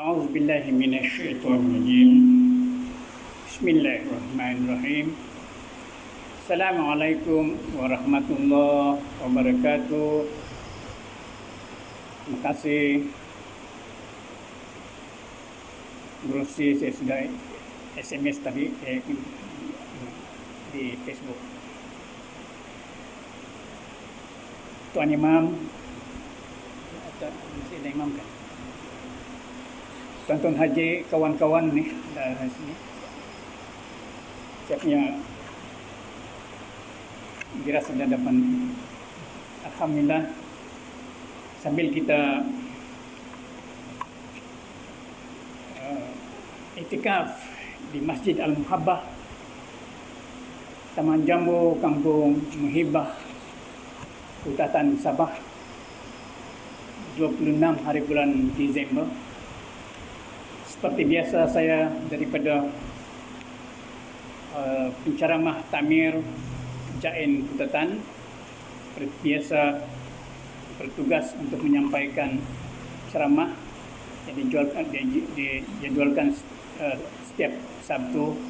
A'udzu billahi minasyaitonir rajim. Bismillahirrahmanirrahim. Assalamualaikum warahmatullahi wabarakatuh. Terima kasih. Berusi saya sudah SMS tadi di Facebook. Tuan Imam, masih ada imam kan? Tuan-tuan haji, kawan-kawan nih dari sini. Siapnya kira sudah dapat. Alhamdulillah, sambil kita itikaf di Masjid Al-Muhabbah, Taman Jambu, Kampung Muhibah, Kutatan Sabah, 26 hari bulan Disember. Seperti biasa saya daripada penceramah Tamir Jain Kutatan, seperti biasa bertugas untuk menyampaikan ceramah yang dijadwalkan setiap Sabtu.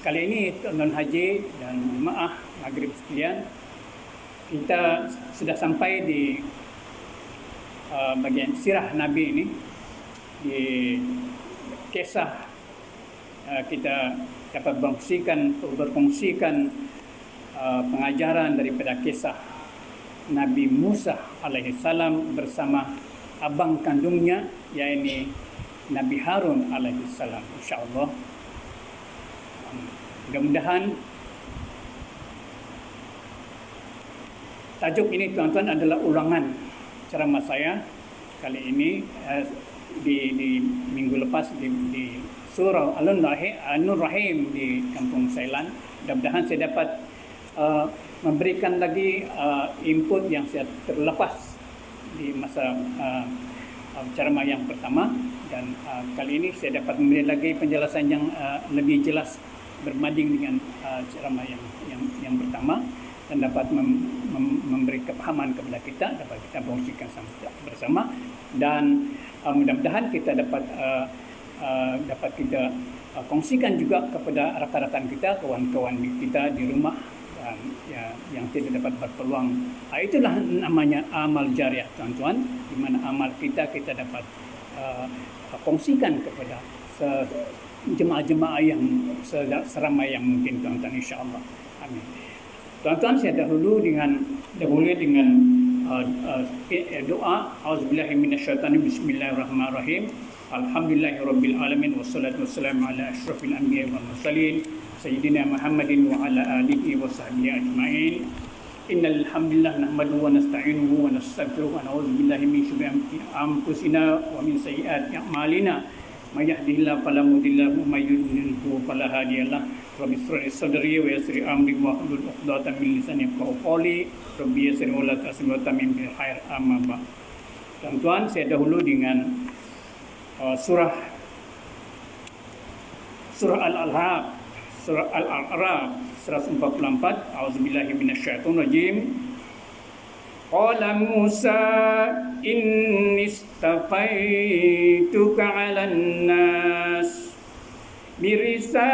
Kali ini tuan haji dan jemaah maghrib sekalian, kita sudah sampai di bagian sirah Nabi ini. Di kisah kita dapat berkongsikan pengajaran daripada kisah Nabi Musa alaihissalam bersama abang kandungnya, yaitu Nabi Harun alaihissalam. InsyaAllah, mudah-mudahan tajuk ini tuan-tuan adalah ulangan ceramah saya kali ini di minggu lepas di surah An-Nur Rahim di Kampung Sailan. Mudah-mudahan saya dapat memberikan lagi input yang saya terlepas di masa ceramah yang pertama, dan kali ini saya dapat memberi lagi penjelasan yang lebih jelas berbanding dengan ceramah yang pertama, dan dapat memberi kepahaman kepada kita, dapat kita kongsikan bersama, dan mudah-mudahan kita dapat kita kongsikan juga kepada rakan-rakan kita, kawan-kawan kita di rumah, dan yang tidak dapat berpeluang. Itulah namanya amal jariah, tuan-tuan, di mana amal kita dapat kongsikan kepada jemaah-jemaah yang seramai yang mungkin, tuan-tuan, insya-Allah. Amin. Tuan-tuan, saya dahulu dengan doa. Auzubillahi minasyaitonir bismillahirrahmanirrahim. Alhamdulillahirabbil alamin wassalatu wassalamu ala asyrafil anbiya'i wal mursalin sayyidina Muhammadin wa ala alihi wa sahbihi ajmain. Innal hamdalillah nahmaduhu wa nasta'inuhu wa nastaghfiruhu wa na'udzu billahi min shururi anfusina wa min sayyiati a'malina. May yahdihillahu fala mudilla lahu wa may yudlilhu fala hadiya lahu. Rabbi shrah li sadri wa yassir amri wahlul 'uqdatam min lisani yafqahu qawli. Rabbi yassir wa la tu'assir wa tamim bil khair. Amma ba'd. Tuan-tuan, saya dahulu dengan surah Al-A'raf, surah Al-A'raf 144. A'udzubillahi minasyaitonir rajim. Qala Musa inni istafaituka 'alan nas birisalati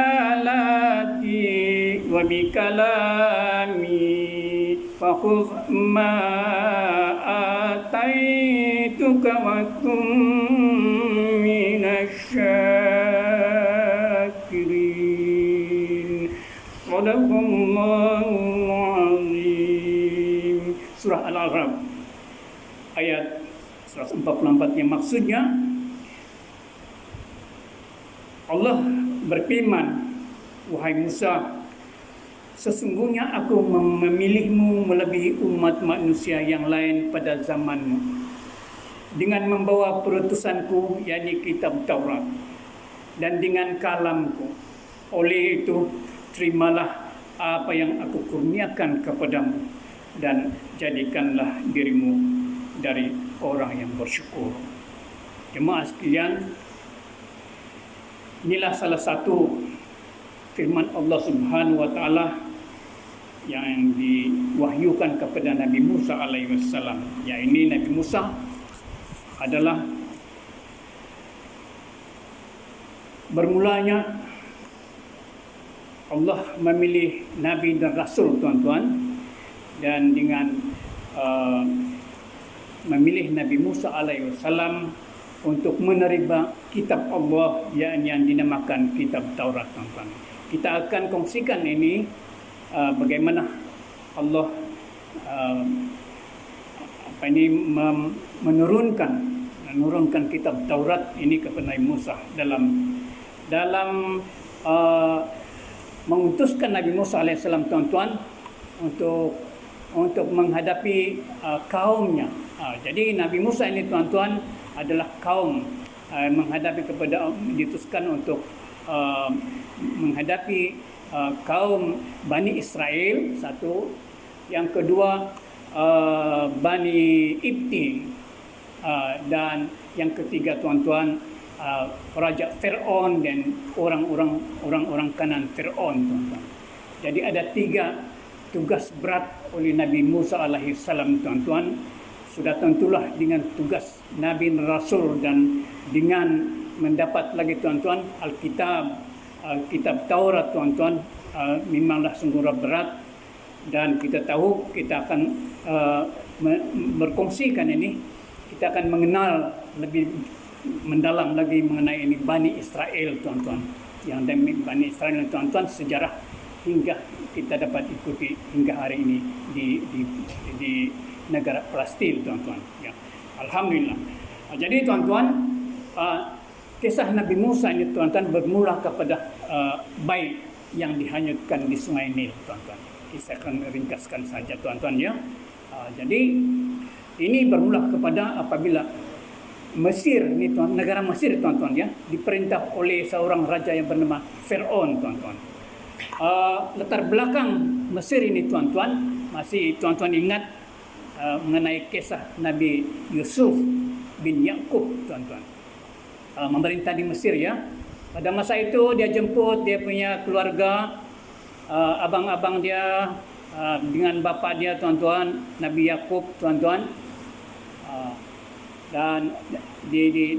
wa bikalami fakhudh ma ataituka wa kum minasyakirin. Sadaqallahul azim. Surah Al-A'raf ayat 144, yang maksudnya Allah berfirman, wahai Musa, sesungguhnya aku memilihmu melebihi umat manusia yang lain pada zamanmu dengan membawa perutusanku, yakni kitab Taurat, dan dengan kalamku. Oleh itu, terimalah apa yang aku kurniakan kepadamu, dan jadikanlah dirimu dari orang yang bersyukur. Jemaah sekalian, inilah salah satu firman Allah Subhanahu wa taala yang diwahyukan kepada Nabi Musa alaihi wassalam. Ya, ini Nabi Musa adalah bermulanya Allah memilih Nabi dan Rasul, tuan-tuan, dan dengan memilih Nabi Musa alaihi wasallam untuk menerima kitab Allah yang dinamakan kitab Taurat, tuan-tuan. Kita akan kongsikan ini bagaimana Allah menurunkan kitab Taurat ini kepada Nabi Musa dalam mengutuskan Nabi Musa alaihissalam, tuan-tuan, untuk menghadapi kaumnya. Jadi Nabi Musa ini, tuan-tuan, adalah kaum menghadapi kepada diutuskan untuk menghadapi kaum Bani Israel, satu. Yang kedua Bani Ibti, dan yang ketiga, tuan-tuan, Raja Fir'aun dan orang-orang kanan Fir'aun, tuan-tuan. Jadi ada 3 tugas berat oleh Nabi Musa alaihi salam, tuan-tuan. Sudah tentulah dengan tugas Nabi dan Rasul dan dengan mendapat lagi, tuan-tuan, Alkitab, kitab Taurat, tuan-tuan, memanglah sungguh berat. Dan kita tahu kita akan berkongsikan ini, kita akan mengenal lebih mendalam lagi mengenai ini Bani Israel, tuan-tuan. Yang demi Bani Israel, tuan-tuan, sejarah hingga kita dapat ikuti hingga hari ini di negara Palestin, tuan-tuan. Ya. Alhamdulillah. Jadi, tuan-tuan, kisah Nabi Musa ini, tuan-tuan, bermula kepada bayi yang dihanyutkan di Sungai Nil, tuan-tuan. Saya akan ringkaskan saja, tuan-tuan, ya. Jadi ini bermula kepada apabila Mesir ini, tuan, negara Mesir, tuan-tuan, ya, diperintah oleh seorang raja yang bernama Fir'aun, tuan-tuan. Latar belakang Mesir ini, tuan-tuan, masih tuan-tuan ingat mengenai kisah Nabi Yusuf bin Yakub, tuan-tuan, memerintah di Mesir, ya. Pada masa itu dia jemput dia punya keluarga, abang-abang dia dengan bapa dia, tuan-tuan, Nabi Yakub, tuan-tuan, dan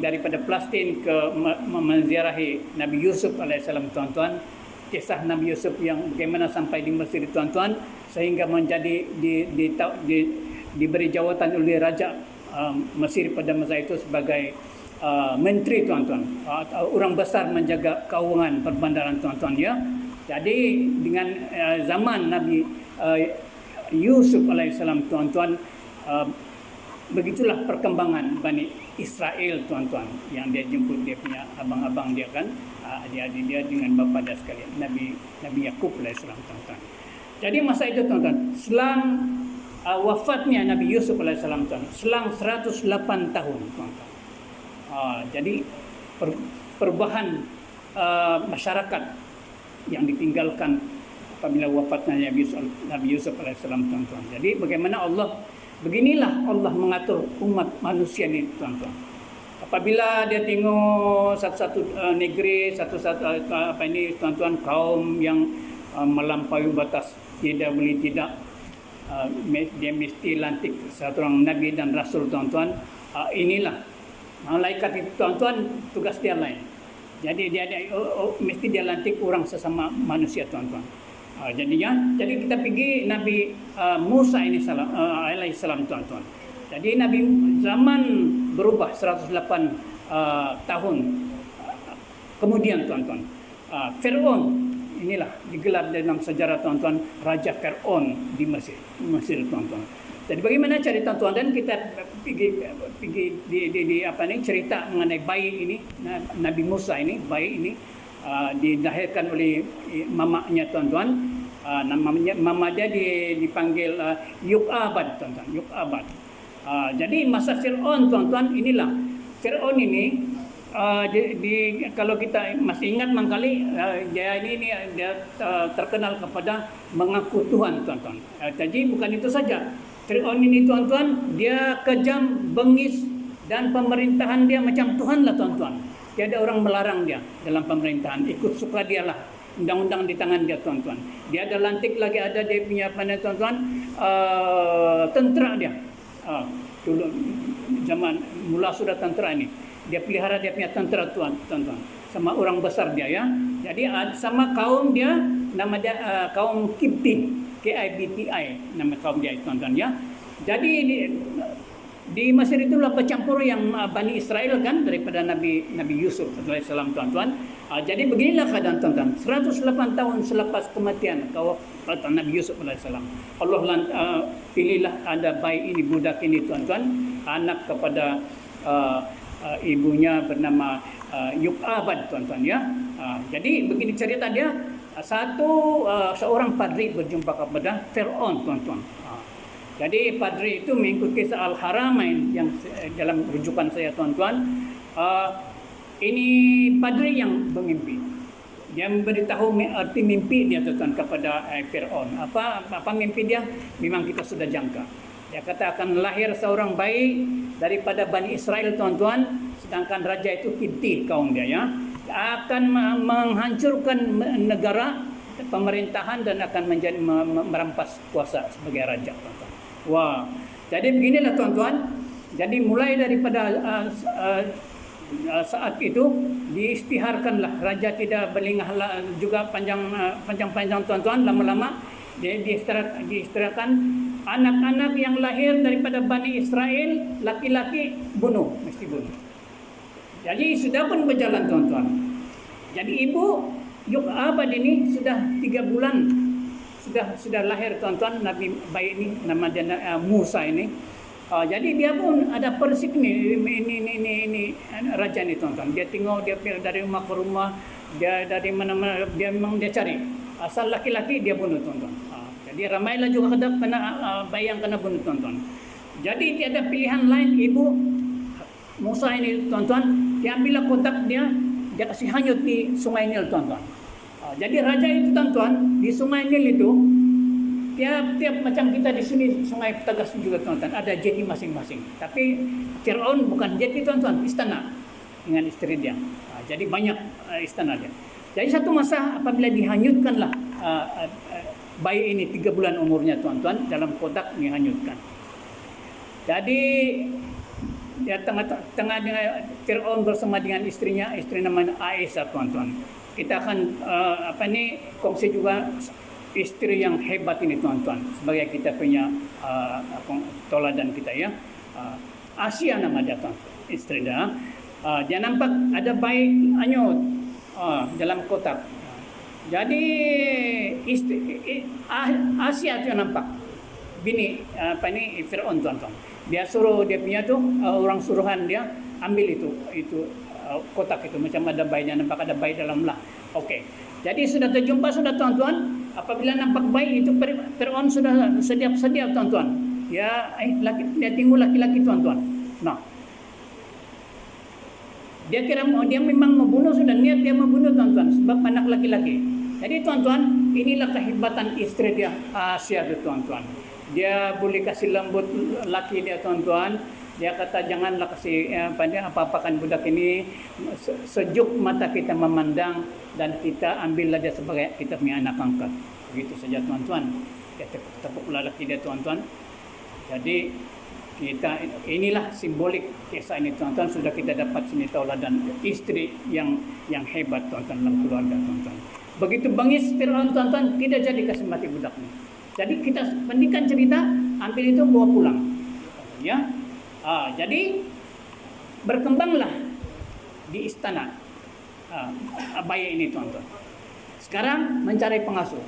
daripada Palestin ke menziarahi Nabi Yusuf alaihissalam, tuan-tuan. Kisah Nabi Yusuf yang bagaimana sampai di Mesir, tuan-tuan, sehingga menjadi diberi jawatan oleh Raja Mesir pada masa itu sebagai menteri, tuan-tuan, orang besar menjaga keuangan perbandaran, tuan-tuan, ya. Jadi dengan zaman Nabi Yusuf alaihissalam, tuan-tuan, begitulah perkembangan Bani Israel, tuan-tuan, yang dia jemput dia punya abang-abang dia, kan, adik-adik dia dengan bapa dia sekalian, Nabi Yakub alaihissalam, tuan-tuan. Jadi masa itu, tuan-tuan, selang wafatnya Nabi Yusuf alaihissalam, tuan, selang 108 tahun, tuan-tuan. Jadi perubahan masyarakat yang ditinggalkan apabila wafatnya Nabi Yusuf alaihissalam, tuan-tuan. Jadi beginilah Allah mengatur umat manusia ini, tuan-tuan. Apabila dia tengok satu-satu negeri, satu-satu tuan-tuan, kaum yang melampaui batas, tidak boleh tidak, dia mesti lantik satu orang Nabi dan Rasul, tuan-tuan. Inilah malaikat itu, tuan-tuan, tugas dia lain. Jadi dia mesti dia lantik orang sesama manusia, tuan-tuan. Jadi kita pergi Nabi Musa ini alaihissalam, tuan-tuan. Jadi Nabi zaman berubah 108 tahun kemudian, tuan-tuan. Fir'aun inilah digelar dalam sejarah, tuan-tuan, Raja Fir'aun di Mesir, tuan-tuan. Jadi bagaimana cerita, tuan, dan kita pergi cerita mengenai bayi ini, Nabi Musa ini, bayi ini dilahirkan oleh mamanya, tuan-tuan. Mama dia dipanggil Yuk'abad, tuan-tuan, Yuk'abad. Jadi masa Fir'aun, tuan-tuan, inilah Fir'aun ini, kalau kita masih ingat mangkali, dia terkenal kepada mengaku Tuhan, tuan-tuan. Jadi bukan itu saja. Fir'aun ini, tuan-tuan, dia kejam, bengis, dan pemerintahan dia macam Tuhan lah, tuan-tuan. Tiada orang melarang dia dalam pemerintahan, ikut suka dia lah. Undang-undang di tangan dia, tuan-tuan. Dia ada lantik lagi, ada dia punya tuan-tuan, tentera dia. dulu zaman mula sudah tentera ini. Dia pelihara dia punya tentera tuan-tuan. Sama orang besar dia ya. Jadi sama kaum dia nama dia kaum Kipti, KIBTI nama kaum dia tuan-tuan ya. Jadi di Mesir itulah bercampur yang Bani Israel kan daripada Nabi Yusuf alaihissalam tuan-tuan. Jadi beginilah keadaan tuan-tuan. 108 tahun selepas kematian Nabi Yusuf alaihissalam, Allah pilihlah ada bayi ini, budak ini tuan-tuan, anak kepada ibunya bernama Yukabad tuan-tuan ya. Jadi begini cerita dia, seorang padri berjumpa kepada Fir'aun tuan-tuan. Jadi padri itu mengikut kisah Al-Haramain yang dalam rujukan saya tuan-tuan. Ini padri yang bermimpi. Dia memberitahu arti mimpi dia tuan-tuan kepada Fir'aun. Apa mimpi dia? Memang kita sudah jangka. Dia kata akan lahir seorang bayi daripada Bani Israel tuan-tuan, sedangkan raja itu Kipti kaum dia ya. Akan menghancurkan negara, pemerintahan dan akan menjadi merampas kuasa sebagai raja tuan-tuan. Wah, jadi beginilah tuan-tuan. Jadi mulai daripada saat itu diistiharkanlah raja tidak berlingah juga panjang tuan-tuan. Lama-lama diistirahatkan anak-anak yang lahir daripada Bani Israel, laki-laki mesti bunuh. Jadi sudah pun berjalan tuan-tuan. Jadi ibu Yukabad ini sudah 3 bulan sudah lahir tuan-tuan, Nabi bayi ini nama dia Musa ini. Jadi dia pun ada persik ini raja ni tuan-tuan. Dia tengok dia dari rumah ke rumah, dia dari mana-mana dia memang dia cari. Asal laki-laki dia bunuh tuan-tuan. Jadi ramailah juga kena bayi yang kena bunuh tuan-tuan. Jadi tiada pilihan lain ibu Musa ini tuan-tuan, dia ambillah kotak dia kasih hanyut di Sungai Nil tuan-tuan. Jadi raja itu tuan-tuan di Sungai Nil itu tiap macam kita di sini Sungai Tegas juga tuan-tuan ada jeti masing-masing. Tapi Fir'aun bukan jeti tuan-tuan, istana dengan istri dia. Jadi banyak istana dia. Jadi satu masa apabila dihanyutkanlah bayi ini 3 bulan umurnya tuan-tuan dalam kotak dihanyutkan. Jadi dia tengah dengan Fir'aun bersama dengan istrinya, istri namanya Aisyah tuan-tuan. Kita akan kongsi juga istri yang hebat ini tuan-tuan sebagai kita punya toladan kita ya. Asia nama dia tuan, istri dia. Dia nampak ada bayi hanyut dalam kotak. Jadi Asia tu nampak bini Fir'aun tuan-tuan. Dia suruh dia punya tu orang suruhan dia ambil itu kotak itu macam ada bayinya, nampak ada bayi dalam lah. Okey. Jadi sudah terjumpa sudah tuan-tuan. Apabila nampak bayi itu Fir'aun sudah sedia tuan-tuan. Dia tunggu laki-laki tuan-tuan. Nah. Dia kira dia memang membunuh, sudah niat dia membunuh tuan-tuan sebab anak laki-laki. Jadi tuan-tuan, inilah kehebatan istri dia Asia itu tuan-tuan. Dia boleh kasih lembut laki dia tuan-tuan. Dia kata janganlah kasih apa-apakan budak ini, sejuk mata kita memandang dan kita ambillah dia sebagai kita punya anak angkat. Begitu saja tuan-tuan. Dia tepuk lelaki dia tuan-tuan. Jadi inilah simbolik kisah ini tuan-tuan, sudah kita dapat sini tauladan istri yang hebat tuan-tuan dalam keluarga tuan-tuan. Begitu bangis Fir'aun tuan-tuan, tidak jadi kasih mati budaknya. Jadi kita pendikan cerita, ambil itu bawa pulang. Ya. Jadi berkembanglah di istana bayi ini tuan-tuan. Sekarang mencari pengasuh.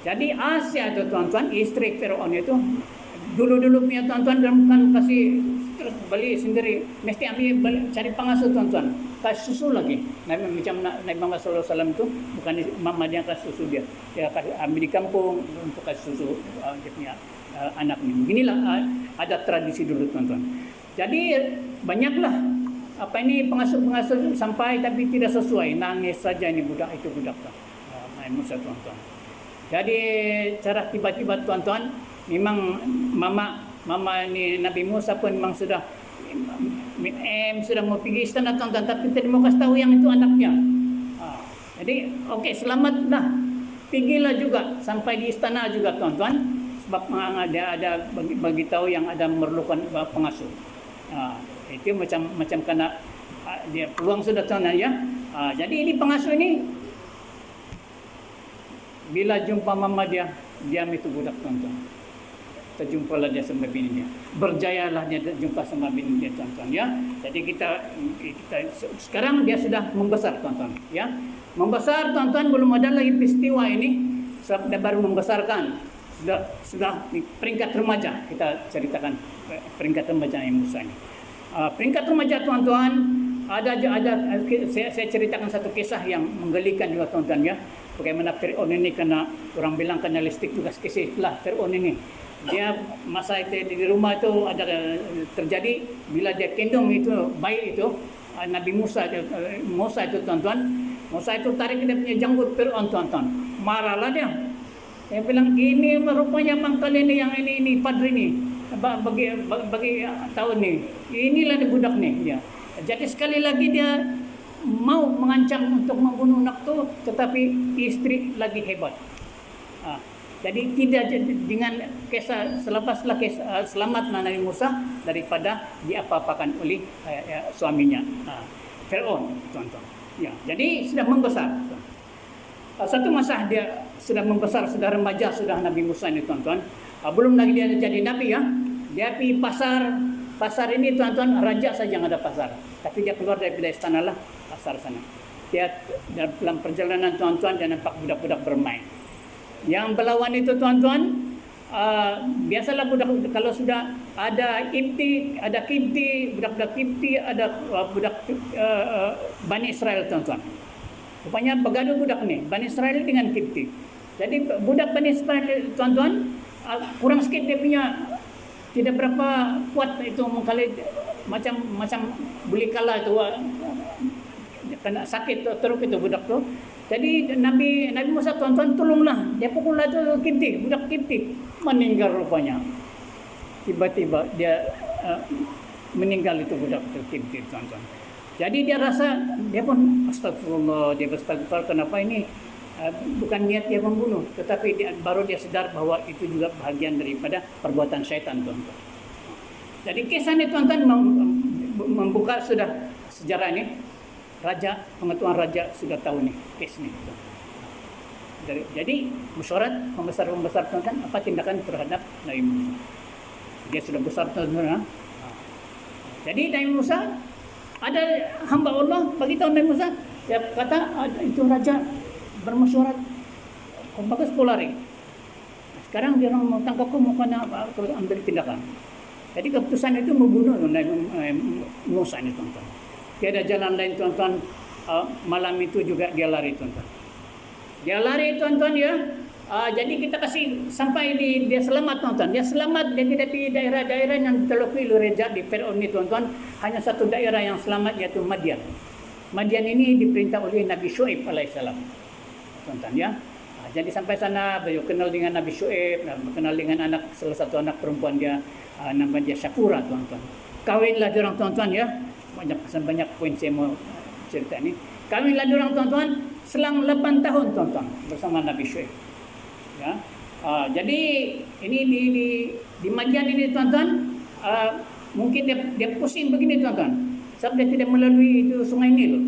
Jadi Asia itu tuan-tuan, istri Fir'aun itu dulu punya tuan-tuan kan kasih terus beli sendiri, mesti ambil cari pengasuh tuan-tuan, kasih susu lagi. Macam Nabi Muhammad SAW itu bukan mama dia kasih susu dia kasih ambil di kampung untuk kasih susu dia punya anak ini. Beginilah ada tradisi dulu tuan-tuan. Jadi banyaklah pengasuh sampai tapi tidak sesuai, nangis saja ini budak Musa tuan-tuan. Jadi cara tiba-tiba tuan-tuan, memang mama ini Nabi Musa pun memang sudah mau pergi istana tuan-tuan, tapi tidak mau kasih tahu yang itu anaknya. Jadi okey, selamatlah, pergilah juga sampai di istana juga tuan-tuan. sebab ada bagi tahu yang ada memerlukan pengasuh. Itu macam kena dia peluang sudah tuan ya. Jadi ini pengasuh ini bila jumpa mama dia, diam itu budak tuan-tuan. Terjumpalah dia sama bini dia. Berjayalah dia jumpa sama bini dia tuan-tuan ya. Jadi kita sekarang dia sudah membesar tuan-tuan ya. Membesar tuan-tuan, belum ada lagi peristiwa ini. Sebab dia baru membesarkan. Sudah di peringkat remaja, kita ceritakan peringkat remaja yang Musa ini. Peringkat remaja tuan-tuan, ada saya ceritakan satu kisah yang menggelikan juga tuan-tuan ya. Bagaimana Fir'aun ini kena, orang bilang kena listik juga kisah itulah Fir'aun ini. Dia masa itu di rumah itu ada terjadi bila dia kendong itu bayi itu Nabi Musa itu tuan-tuan. Musa itu tarik dia punya janggut Fir'aun tuan-tuan. Marahlah dia. Dia bilang ini rupanya mangkal ini yang ini padri ini bagi tahu nih. Inilah budak nih dia. Jadi sekali lagi dia mau mengancam untuk membunuh anak tu, tetapi istri lagi hebat. Jadi tidak dengan kisah selepaslah kisah selamat Nabi Musa daripada diapa-apakan oleh suaminya Fir'aun tuan-tuan. Ya, jadi sudah membesar. Satu masa dia sudah membesar, sudah remaja, sudah Nabi Musa ini tuan-tuan. Belum lagi dia jadi nabi ya. Dia pergi pasar ini tuan-tuan, raja saja yang ada pasar. Tapi dia keluar dari istana lah pasar sana. Dia dalam perjalanan tuan-tuan dia nampak budak-budak bermain. Yang berlawan itu tuan-tuan, biasalah budak kalau sudah ada Kipti, budak-budak Kipti, ada budak Bani Israel tuan-tuan. Rupanya bergaduh budak ni, Bani Israel dengan Kipti. Jadi budak Bani Israel tuan-tuan, kurang sikit dia punya, tidak berapa kuat itu mengkali macam boleh kalah itu, kena sakit teruk itu budak tu. Jadi Nabi Musa tuan-tuan tolonglah. Dia pukullah tu Kipti, budak Kipti. Meninggal rupanya. Tiba-tiba dia meninggal itu budak Kipti tuan-tuan. Jadi dia rasa, dia pun astagfirullah, dia berastagfir, kenapa ini bukan niat dia membunuh. Tetapi baru dia sedar bahwa itu juga bahagian daripada perbuatan syaitan tuan-tuan. Jadi kisah ini tuan-tuan membuka sudah sejarah ini. Pengetahuan raja sudah tahu nih kes ni. Jadi mesyuarat pembesar tuan-tuan apa tindakan terhadap Nabi Musa. Dia sudah besar tuan-tuan. Jadi Nabi Musa ada hamba Allah bagi tahu Nabi Musa, dia kata itu raja bermesyuarat, kau bagus kau lari. Sekarang dia orang mau tangkap kau, mau kena ambil tindakan. Jadi keputusan itu membunuh Nabi Musa ini tuan-tuan. Tiada jalan lain tuan-tuan. Malam itu juga dia lari tuan-tuan. Dia lari tuan-tuan ya. Jadi kita kasih sampai dia selamat tuan-tuan. Dia selamat, dia tidak pergi daerah-daerah yang terlokui oleh raja di Fir'aun ini tuan-tuan. Hanya satu daerah yang selamat yaitu Madian. Madian ini diperintah oleh Nabi Syuaib alaihissalam. Tuan-tuan ya. Jadi sampai sana beliau kenal dengan Nabi Syuaib, kenal dengan salah satu anak perempuan dia, nama dia Syakura tuan-tuan. Kawinlah diorang tuan-tuan ya. Banyak poin saya mau cerita ni. Kawinlah diorang tuan-tuan selang 8 tahun tuan-tuan bersama Nabi Syuaib. Ya. Jadi ini di Madian ini tuan-tuan, mungkin dia pusing begini tuan-tuan. Sebab dia tidak melalui itu Sungai Nil.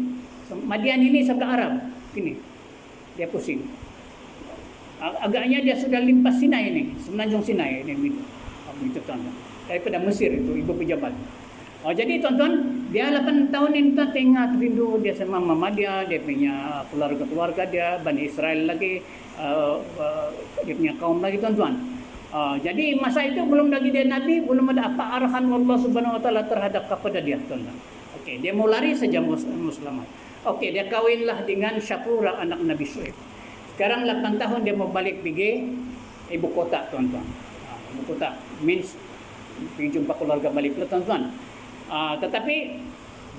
Madian ini sebelah Arab. Gini. Dia pusing. Agaknya dia sudah limpas Sinai ini, semenanjung Sinai ini begitu tuan-tuan. Daripada Mesir itu ibu pejabat. Jadi tuan-tuan, dia 8 tahun ini tuan tengah rindu dia sama mama dia punya keluarga dia, Bani Israel lagi, dia punya kaum lagi tuan-tuan. Jadi masa itu belum lagi dia Nabi, belum ada apa arahan Allah Subhanahu Wa Taala terhadap kepada dia tuan-tuan. Okey, dia mau lari saja Muslimat. Okey, dia kawinlah dengan Syakura anak Nabi Syuaib. Sekarang 8 tahun dia mau balik pergi ibu kota tuan-tuan. Ibu kota means pergi jumpa keluarga balik tuan-tuan. Tetapi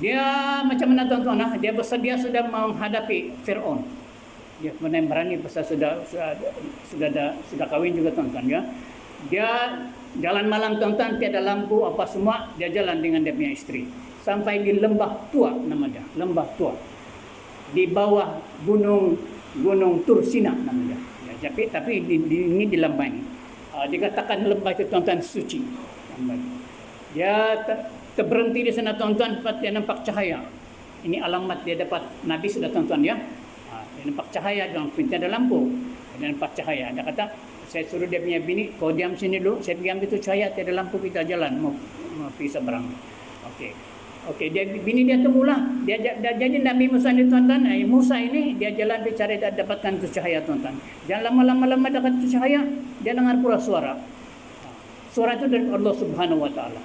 dia macam mana tuan-tuan, dia bersedia sudah menghadapi Fir'aun. Dia benar berani pasal sudah kahwin juga tuan-tuan ya. Dia jalan malam tuan-tuan, tiada lampu apa semua, dia jalan dengan dia punya isteri sampai di Lembah Tua, nama dia, Lembah Tua. Di bawah gunung Tursina nama dia. Ya, tapi ini di lembah ini. Dikatakan lembah itu tuan-tuan suci. Dia terberhenti di sana tuan-tuan, dia nampak cahaya. Ini alamat dia dapat Nabi sudah tuan-tuan ya. Dia nampak cahaya dalam pintu ada lampu. Dia nampak cahaya. Dia kata, saya suruh dia punya bini, kau diam sini dulu, saya pergi ambil tu cahaya, tiada lampu kita jalan mau pergi seberang. Okey, bini dia tunggulah. Dia jadi Nabi Musa ni tuan-tuan. Musa ini dia jalan bercari dapatkan tu cahaya tuan-tuan. Jangan lama-lama dapat tu cahaya, dia dengar pula suara. Suara itu dari Allah Subhanahu Wa Taala.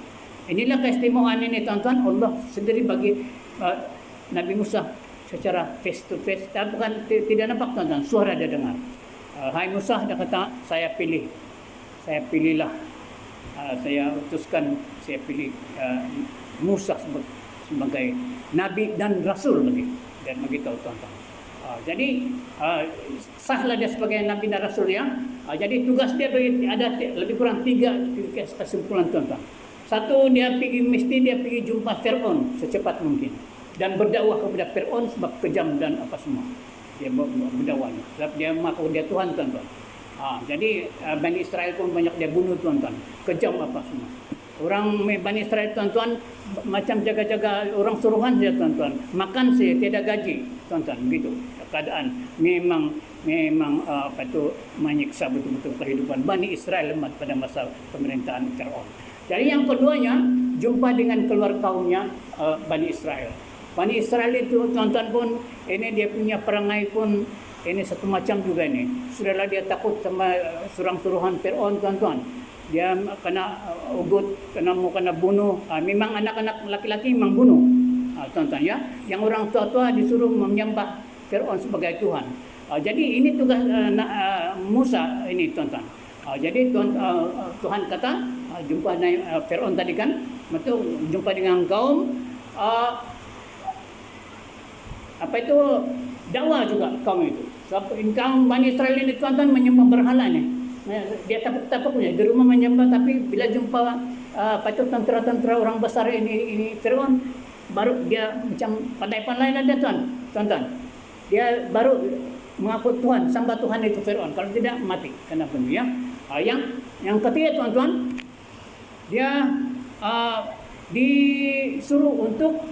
Inilah keistimewaan ini tuan-tuan. Allah sendiri bagi Nabi Musa secara face to face. Bukan tidak nampak tuan-tuan, suara dia dengar. Hai Musa, dia kata, saya pilihlah. Saya utuskan, saya pilih Musa sebagai Nabi dan Rasul lagi. Dan begitu tuan-tuan. Jadi sahlah dia sebagai Nabi dan Rasul ya. Jadi tugas dia ada lebih kurang 3 kesimpulan tuan-tuan. Satu, mesti dia pergi jumpa Fir'aun secepat mungkin dan berdakwah kepada Fir'aun sebab kejam dan apa semua. Dia berdakwah sebab dia mengaku dia Tuhan tuan-tuan. Jadi Bani Israel pun banyak dia bunuh tuan-tuan. Kejam apa semua. Orang Bani Israel tuan-tuan macam jaga-jaga orang suruhan saja tuan-tuan. Makan saja tiada gaji tuan-tuan, begitu keadaan. Memang apa itu menyiksa betul-betul kehidupan Bani Israel pada masa pemerintahan Fir'aun. Jadi yang keduanya jumpa dengan keluar kaumnya Bani Israel. Bani Israel itu tuan-tuan pun ini dia punya perangai pun ini satu macam juga ini. Sudahlah dia takut sama suruhan Fir'aun tuan-tuan. Dia kena ugut, kena bunuh. Memang anak-anak laki-laki memang bunuh. Tuan-tuan ya. Yang orang tua-tua disuruh menyembah Fir'aun sebagai Tuhan. Jadi ini tugas Musa ini tuan-tuan. Jadi Tuhan kata jumpa Fir'aun tadi kan, betul, jumpa dengan kaum apa itu dakwah juga kaum itu. Sebab kaum Bani Israel ini tuan-tuan menyembah berhala ni. Dia tapuk-tapuknya di rumah menyembah, tapi bila jumpa apa itu tentera-tentera orang besar ini Fir'aun, baru dia macam pandai-pandai lah dia tuan-tuan. Dia baru mengaku Tuhan, sembah Tuhan itu Fir'aun. Kalau tidak mati kena bunuh ya. Yang ketiga tuan-tuan, dia disuruh untuk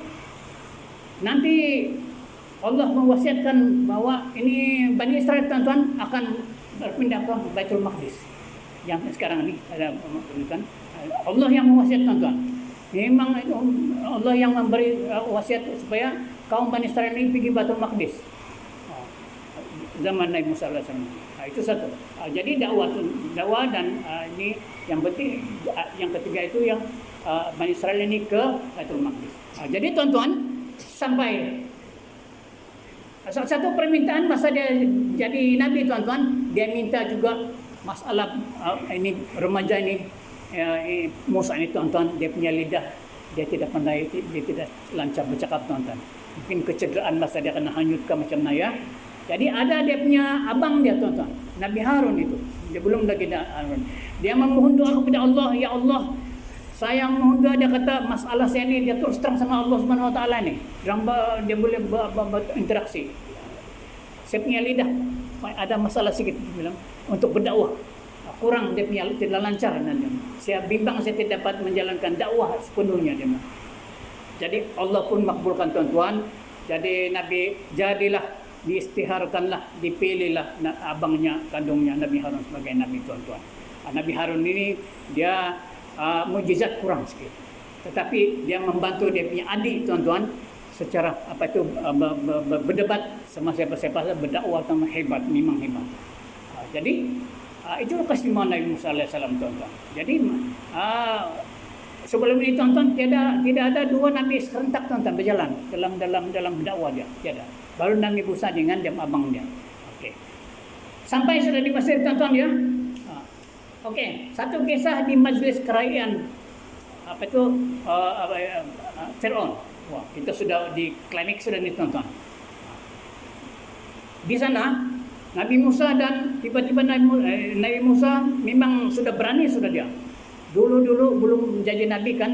nanti Allah mewasiatkan bahwa ini Bani Israel tuan-tuan akan berpindah ke Baitul Maqdis. Yang sekarang ini ada kan Allah yang mewasiatkan tuan. Memang Allah yang memberi wasiat supaya kaum Bani Israel ini pergi Baitul Maqdis. Zaman Nabi Musa alaihi salam. Itu satu. Jadi dakwah dan ini yang penting yang ketiga itu yang Bani Israel ini ke Baitul Maqdis. Jadi tuan-tuan sampai satu permintaan masa dia jadi nabi tuan-tuan, dia minta juga masalah ini remaja ini Musa ini tuan-tuan, dia punya lidah dia tidak pandai, dia tidak lancar bercakap tuan-tuan. Mungkin kecederaan masa dia kena hanyutkan macam naya. Jadi ada dia punya abang dia tuan-tuan, Nabi Harun itu. Dia belum lagi Harun. Dia memohon doa kepada Allah, ya Allah, saya mohon doa, dia kata masalah saya ni dia terus terang sama Allah Subhanahu Wa Taala ni. Dia boleh berinteraksi. Saya punya lidah ada masalah sikit bilang untuk berdakwah. Kurang dia punya tidak lancar nanti. Saya bimbang saya tidak dapat menjalankan dakwah sepenuhnya dia. Jadi Allah pun makbulkan tuan-tuan. Jadi Nabi jadilah diistiharkanlah, dipilihlah abangnya, kandungnya Nabi Harun sebagai Nabi tuan-tuan. Nabi Harun ini dia mukjizat kurang sikit, tetapi dia membantu dia punya adik tuan-tuan secara apa itu berdebat sama siapa-siapa, berdakwah sama hebat, memang hebat. Jadi itu keistimewaan Nabi Musa alaihissalam tuan-tuan. Jadi sebelum ini tuan-tuan tidak ada dua nabi serentak tuan-tuan berjalan dalam dakwah dia, tiada. Baru Nabi Musa dengan abang dia. Okey. Sampai sudah di Mesir tuan-tuan ya. Okey, satu kisah di majlis kerajaan apa itu Fir'aun. Wah, kita sudah di klimaks sudah ni tuan-tuan. Di sana Nabi Musa dan tiba-tiba Nabi Musa memang sudah berani sudah dia. Dulu belum menjadi nabi kan,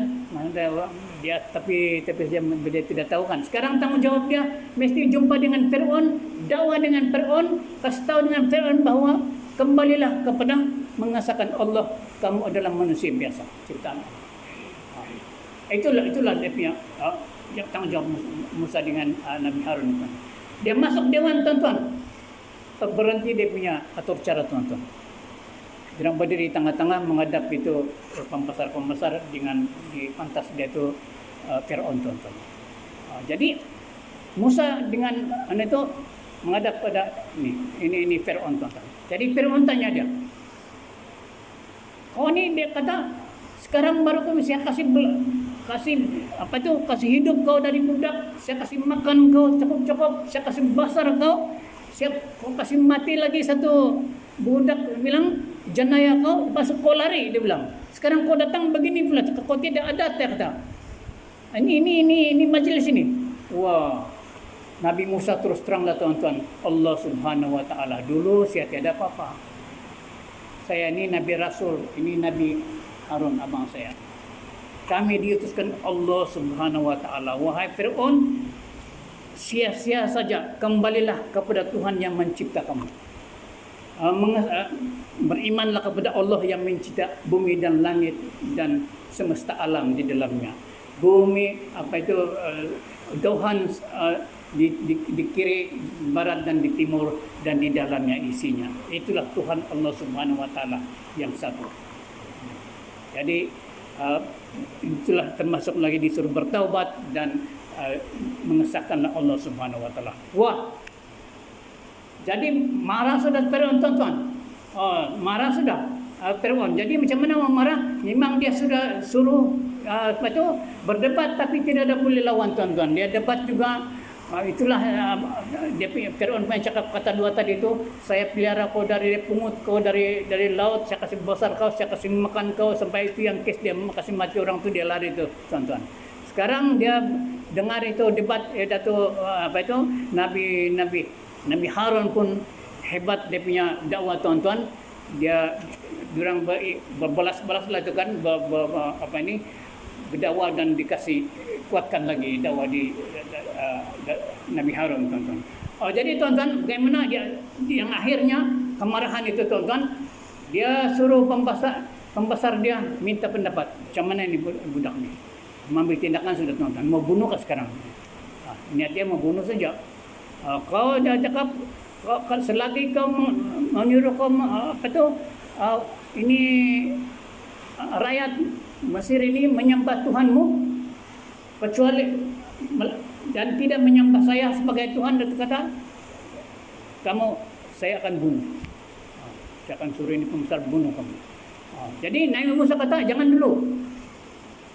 dia tapi dia tidak tahu kan. Sekarang tanggung jawab dia mesti jumpa dengan Fir'aun, dakwah dengan Fir'aun, kasih tahu dengan Fir'aun bahwa kembalilah kepada mengesahkan Allah, kamu adalah manusia biasa, ciptaan Allah. Itulah dia punya tanggungjawab Musa dengan Nabi Harun. Dia masuk dewan, tuan-tuan. Berhenti dia punya atur cara, tuan-tuan. Dia berdiri di tengah-tengah menghadap itu pembesar-pembesar dengan di pantas dia itu Firaun, tuan-tuan. Jadi Musa dengan itu menghadap pada ini Firaun, tuan-tuan. Jadi Firaun tanya dia, kau ni, dia kata, sekarang baru saya kasih hidup kau dari budak, saya kasih makan kau cukup-cukup, saya kasih basar kau, kau kasih mati lagi satu budak, bilang jenayah kau, lepas kau lari, dia bilang. Sekarang kau datang begini pula, kau tidak ada, dia kata. Ini majlis ini. Wah, Nabi Musa terus teranglah, tuan-tuan, Allah Subhanahu Wa Taala, dulu saya tiada apa-apa. Saya ini Nabi Rasul, ini Nabi Harun abang saya. Kami diutuskan Allah Subhanahu Wa Taala. Wahai Firaun, sia-sia saja, kembalilah kepada Tuhan yang mencipta kamu. Berimanlah kepada Allah yang mencipta bumi dan langit dan semesta alam di dalamnya. Bumi Tuhan di kiri, barat dan di timur dan di dalamnya isinya. Itulah Tuhan Allah Subhanahu Wa Taala yang satu. Jadi itulah termasuk lagi disuruh bertaubat dan mengesahkanlah Allah Subhanahu Wa Taala. Wah, jadi marah sudah Firaun, tuan-tuan. Marah sudah Firaun. Jadi macam mana orang marah? Memang dia sudah suruh berdebat, tapi tidak ada boleh lawan, tuan-tuan. Dia debat juga. Itulah dia Firaun punya cakap kata dua tadi itu, saya pelihara kau dari pungut, kau dari laut, saya kasih besar kau, saya kasih makan kau, sampai itu yang kes dia kasih mati orang tu, dia lari itu, tuan-tuan. Sekarang dia dengar itu debat Nabi Harun pun hebat dia punya dakwah, tuan-tuan. Dia durang berbalas-balas lah itu kan, berdakwah dan dikasih kuatkan lagi dakwah di Nabi Harun, tuan-tuan. Jadi tuan-tuan, bagaimana dia yang akhirnya kemarahan itu, tuan-tuan, dia suruh pembesar dia minta pendapat, macam mana ini budak ni, mengambil tindakan sudah, tuan-tuan, mau bunuh ke sekarang. Niat dia mau bunuh saja. Kau dah cakap, selagi kau menyuruh kau ini rakyat Mesir ini menyembah Tuhanmu, kecuali dan tidak menyembah saya sebagai Tuhan, dia kata, saya akan bunuh. Saya akan suruh ini pembesar bunuh kamu. Jadi Nabi Musa kata, jangan dulu.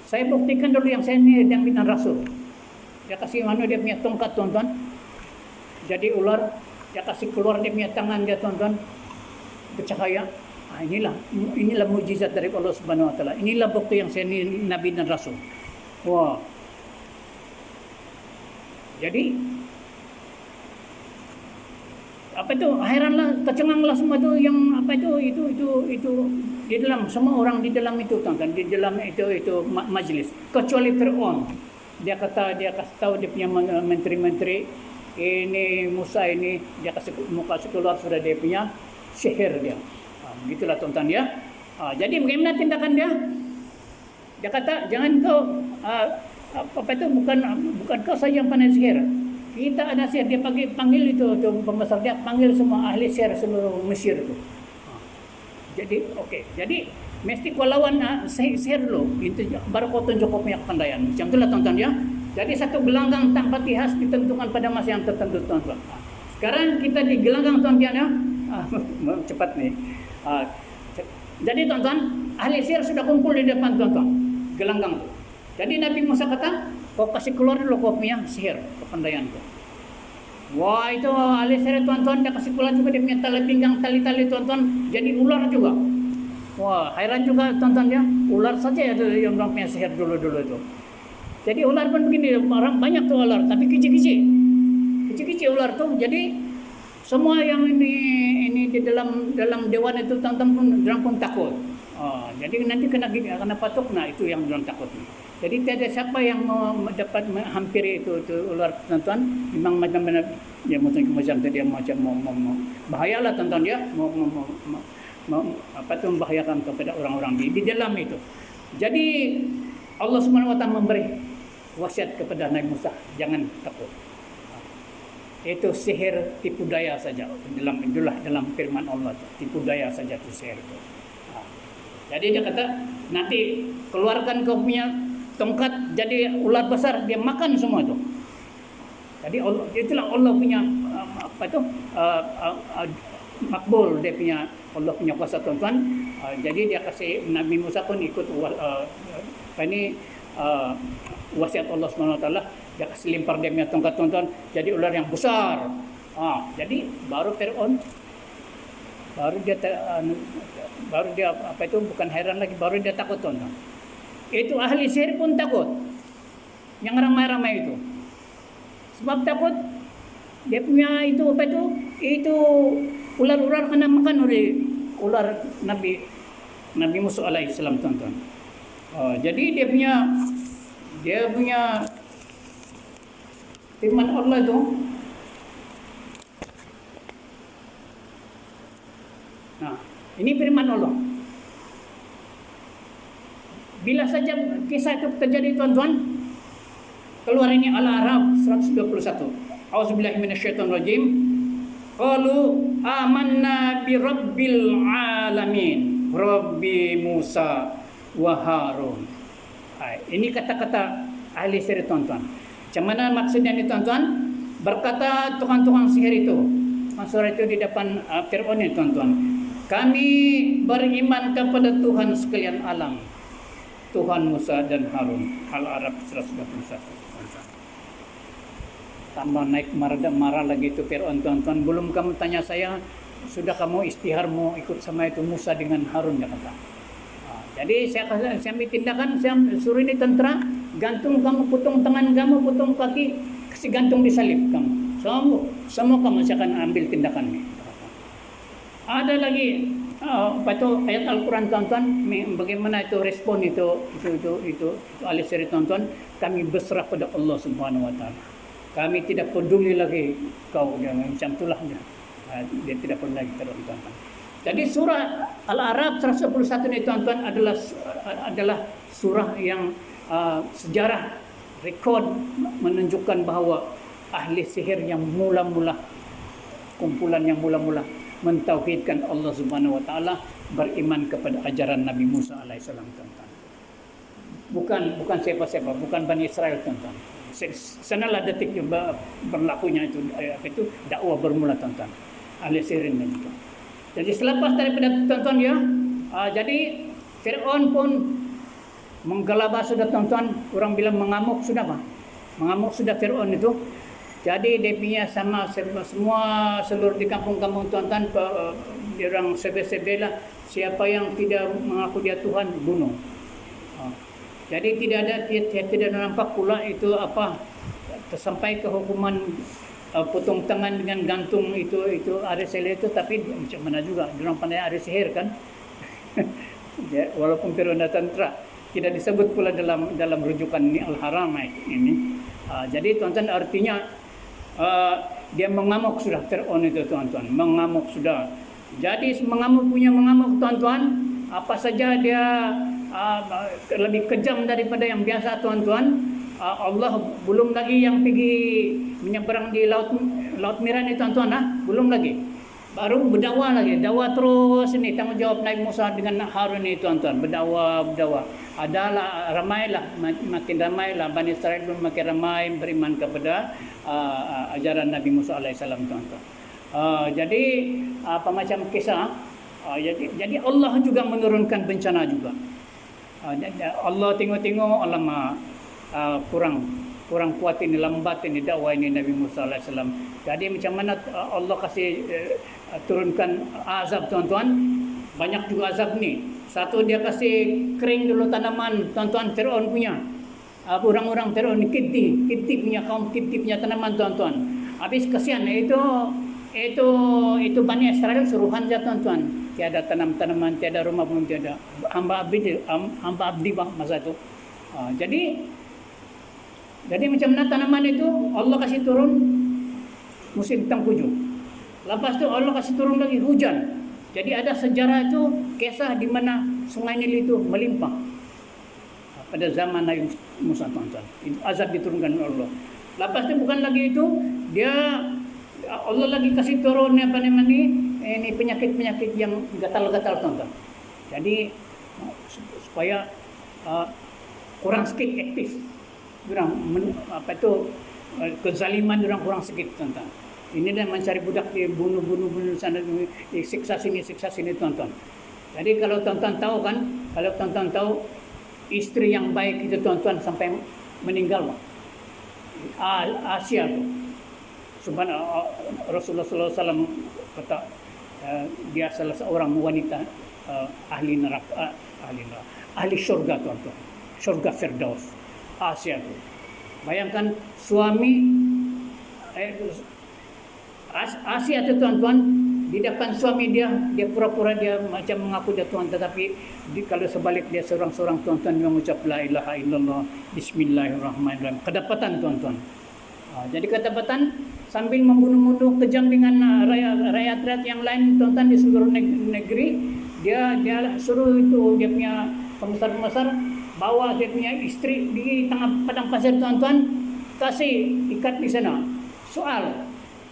Saya buktikan dulu yang saya ini yang bintang Rasul. Dia kasih dia punya tongkat, tuan-tuan. Jadi ular, dia kasih keluar dia punya tangan dia, tuan-tuan, bercahaya. Inilah mukjizat dari Allah Subhanahu Wa Taala. Inilah bukti yang saya ini Nabi dan Rasul. Wah. Jadi heranlah, kecenganglah semua itu yang itu di dalam, semua orang di dalam itu, tuan-tuan, di dalam itu majlis, kecuali Firaun. Dia kasih tahu dia punya menteri-menteri, ini Musa ini, dia kasih keluar sudah dia punya sihir dia. Begitulah, tuan-tuan, ya. Jadi bagaimana tindakan dia? Dia kata, jangan kau bukan kau saja yang pandai sihir. Kita ada sihir. Dia panggil itu pembesar dia, panggil semua ahli sihir seluruh Mesir itu. Jadi jadi mesti kau lawan sihir dulu. Itu baru kau tunjuk kau punya kepandaian. Macam itulah, tuan-tuan, ya. Jadi satu gelanggang tanpa khas ditentukan pada masa yang tertentu, tuan-tuan. Sekarang kita di gelanggang, tuan-tuan, ya. Cepat nih. Jadi, tuan-tuan, ahli sihir sudah kumpul di depan, tuan-tuan, gelanggang itu. Jadi Nabi Musa kata, kau kasih keluar dulu kau punya sihir, kepandaian tu. Wah, itu ahli sihir, tuan-tuan, dia kasih keluar juga dia punya tali pinggang, tali-tali, tuan-tuan, jadi ular juga. Wah, heran juga, tuan-tuan, ya, ular saja ya yang orang punya sihir dulu-dulu itu. Jadi ular pun begini, orang banyak tuh ular, tapi kecil-kecil ular tuh. Jadi semua yang ini di dalam dewan itu, tuan-tuan, pun takut. Jadi nanti kena patuk, nah itu yang orang takut. Jadi tiada siapa yang dapat menghampiri itu ular, tuan-tuan. Memang macam mana dia macam tadi macam mau bahayalah, tuan-tuan, dia apa tu, membahayakan kepada orang-orang di dalam itu. Jadi Allah Subhanahu wa taala memberi wasiat kepada Nabi Musa, jangan takut. Itu sihir tipu daya saja, dalam firman Allah, tipu daya saja itu sihir itu. Jadi dia kata, nanti keluarkan kau punya tongkat, jadi ular besar, dia makan semua itu. Jadi itulah Allah punya apa itu, makbul, dia punya, Allah punya kuasa, tuan-tuan. Jadi dia kasih, Nabi Musa pun ikut wasiat Allah Subhanahu wa taala. Dia kasih lempar dia punya tongkat, tuan-tuan, jadi ular yang besar. Jadi baru Firaun, baru dia apa itu, bukan heran lagi, baru dia takut, tuan-tuan. Itu ahli sihir pun takut, yang ramai-ramai itu. Sebab takut dia punya itu apa itu ular-ular kena makan oleh ular Nabi Musa alaihissalam, tuan-tuan. Jadi dia punya firman Allah itu. Nah, ini firman Allah. Bila saja kisah itu terjadi, tuan-tuan, keluar ini Al-A'raf 121. Auzubillahi minasyaitonirrajim. Qalu amanna bi rabbil alamin, Rabbi Musa wa Harun. Ini kata-kata ahli sihir, tuan-tuan. Macam mana maksudnya ini, tuan-tuan? Berkata tukang-tukang sihir itu, tukang itu di depan Fir'aun ini, tuan-tuan. Kami beriman kepada Tuhan sekalian alam, Tuhan Musa dan Harun. Al-A'raf 121. Tambah naik marah lagi itu Fir'aun, tuan-tuan. Belum kamu tanya saya, sudah kamu istihar mau ikut sama itu Musa dengan Harun, dia kata. Jadi saya ambil tindakan, saya suruh ini tentera, gantung kamu, potong tangan kamu, potong kaki, kasih gantung di salib kamu. Semua kamu saya akan ambil tindakan ini. Ada lagi apa itu ayat Al-Quran, tuan-tuan, bagaimana itu respon itu ahli sihir, tuan-tuan. Kami berserah pada Allah Subhanahu wa taala. Kami tidak peduli lagi kau, macam itulah dia. Dia tidak peduli lagi, tuan-tuan. Jadi surah Al-A'raf 121 ini, tuan-tuan, adalah surah yang sejarah rekod menunjukkan bahawa ahli sihir yang mula-mula, kumpulan yang mula-mula mentauhidkan Allah Subhanahu wa taala, beriman kepada ajaran Nabi Musa alaihissalam, tuan-tuan. Bukan siapa-siapa, bukan Bani Israel, tuan-tuan. Sanalah detik berlakunya itu dakwah bermula, tuan-tuan. Ahli sihir ini, tuan. Jadi selepas daripada, tuan-tuan, ya, jadi Fir'aun pun menggelabah sudah, tuan-tuan. Orang bilang mengamuk sudah, Pak. Mengamuk sudah Fir'aun itu. Jadi dia punya sama semua seluruh di kampung-kampung, tuan-tuan, orang sebe-sebelah, siapa yang tidak mengaku dia Tuhan, bunuh. Jadi tidak nampak pula itu apa, sampai ke hukuman potong tangan dengan gantung itu ahli sihir itu. Tapi macam mana juga, orang pandai ahli sihir kan. Ya, walaupun Fir'aun tentera, tidak disebut pula dalam rujukan ini Al-Haramain ini. Jadi, tuan-tuan, artinya dia mengamuk sudah Fir'aun itu, tuan-tuan, mengamuk sudah. Jadi mengamuk, tuan-tuan, apa saja dia lebih kejam daripada yang biasa, tuan-tuan. Allah belum lagi yang pergi menyeberang di laut Merah ni, tuan-tuan, belum lagi. Baru berdakwah lagi, dakwah terus ini, tanggungjawab Nabi Musa dengan Harun ni, tuan-tuan, berdakwah. Adalah makin ramailah Bani Israel pun makin ramai beriman kepada ajaran Nabi Musa alaihissalam, tuan-tuan. Jadi apa macam kisah, jadi Allah juga menurunkan bencana juga. Allah tengok Allah kurang kuat ini, lambat ini dakwah ini Nabi Musa alaihissalam. Jadi macam mana Allah kasih turunkan azab, tuan-tuan. Banyak juga azab ni. Satu, dia kasih kering dulu tanaman, tuan-tuan, Fir'aun punya. Orang-orang Fir'aun ni Kipti punya, kaum Kipti punya tanaman, tuan-tuan. Habis kasihan itu Bani Israel suruhan saja, tuan-tuan. Tiada tanam tanaman, tiada rumah pun tiada. Hamba abdi masa itu. Jadi macam mana tanaman itu Allah kasih turun musim tengkujuh. Lepas tu Allah kasih turun lagi hujan. Jadi ada sejarah itu, kisah di mana sungai Nil itu melimpah pada zaman Nabi Musa, tuan-tuan. Itu azab diturunkan oleh Allah. Lepas itu bukan lagi itu, Allah lagi kasih turun apa namanya ini penyakit-penyakit yang gatal-gatal, tuan-tuan. Jadi supaya kurang sikit aktif. Kezaliman orang kurang sikit, tuan-tuan. Ini dah mencari budak, dia bunuh sana, siksa sini, tuan-tuan. Jadi kalau tuan-tuan tahu kan, istri yang baik itu, tuan-tuan, sampai meninggal, Asia tu. Subhanallah, Rasulullah SAW kata dia salah seorang wanita ahli neraka, ahli syurga, tuan-tuan, syurga Firdaus, Asia tu. Bayangkan suami Asia tu, tuan-tuan, di depan suami dia pura-pura dia macam mengaku dia Tuhan, tetapi kalau sebalik dia seorang-seorang, tuan-tuan, dia mengucap la ilaha illallah bismillahirrahmanirrahim. Kedapatan, tuan-tuan. Jadi kedapatan sambil membunuh-bunuh kejam dengan rakyat-rakyat yang lain, tuan-tuan, di seluruh negeri. Dia suruh itu dia punya pembesar-pembesar bawa dia punya istri di tengah padang pasir, tuan-tuan, kasih ikat di sana. Soal,